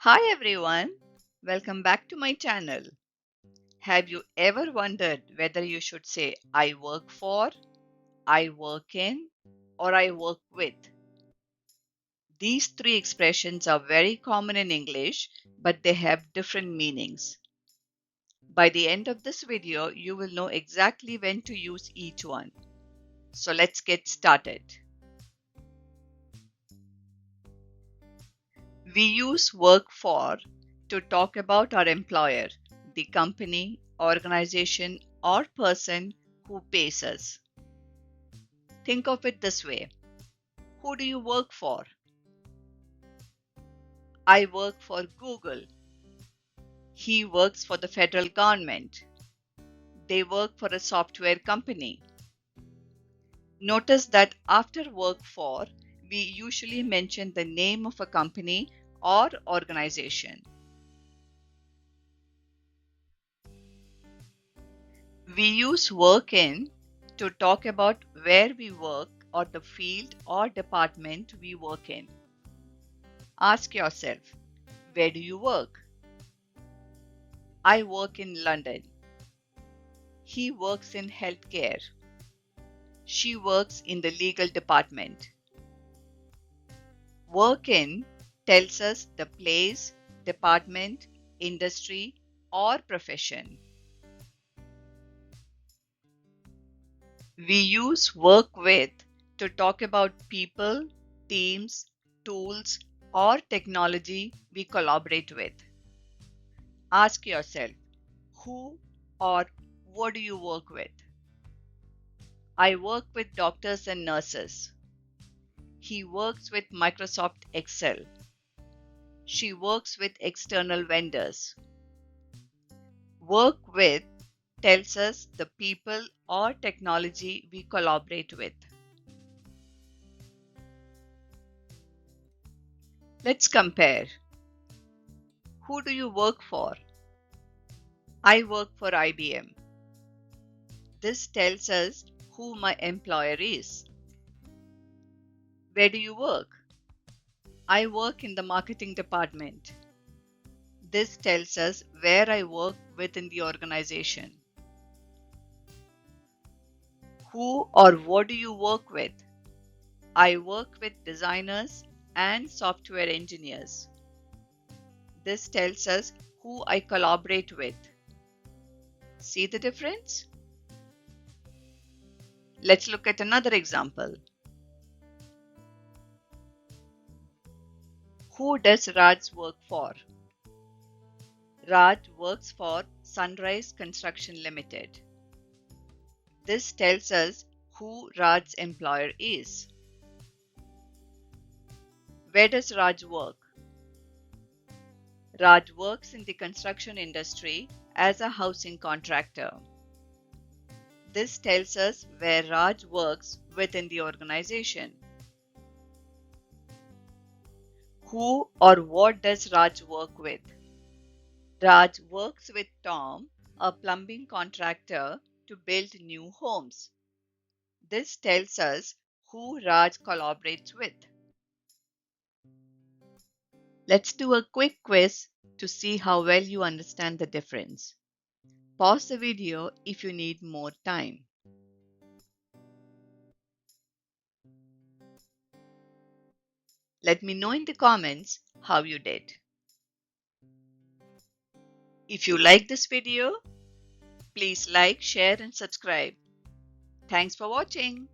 Hi everyone, welcome back to my channel. Have you ever wondered whether you should say I work for, I work in, or I work with? These three expressions are very common in English, but they have different meanings. By the end of this video, you will know exactly when to use each one. So let's get started. We use work for to talk about our employer, the company, organization, or person who pays us. Think of it this way: who do you work for? I work for Google. He works for the federal government. They work for a software company. Notice that after work for, we usually mention the name of a company or organization. We use work in to talk about where we work or the field or department we work in. Ask yourself, where do you work? I work in London. He works in healthcare. She works in the legal department. Work in tells us the place, department, industry, or profession. We use work with to talk about people, teams, tools, or technology we collaborate with. Ask yourself, who or what do you work with? I work with doctors and nurses. He works with Microsoft Excel. She works with external vendors. Work with tells us the people or technology we collaborate with. Let's compare. Who do you work for? I work for IBM. This tells us who my employer is. Where do you work? I work in the marketing department. This tells us where I work within the organization. Who or what do you work with? I work with designers and software engineers. This tells us who I collaborate with. See the difference? Let's look at another example. Who does Raj work for? Raj works for Sunrise Construction Limited. This tells us who Raj's employer is. Where does Raj work? Raj works in the construction industry as a housing contractor. This tells us where Raj works within the organization. Who or what does Raj work with? Raj works with Tom, a plumbing contractor, to build new homes. This tells us who Raj collaborates with. Let's do a quick quiz to see how well you understand the difference. Pause the video if you need more time. Let me know in the comments how you did. If you like this video, please like, share and subscribe. Thanks for watching.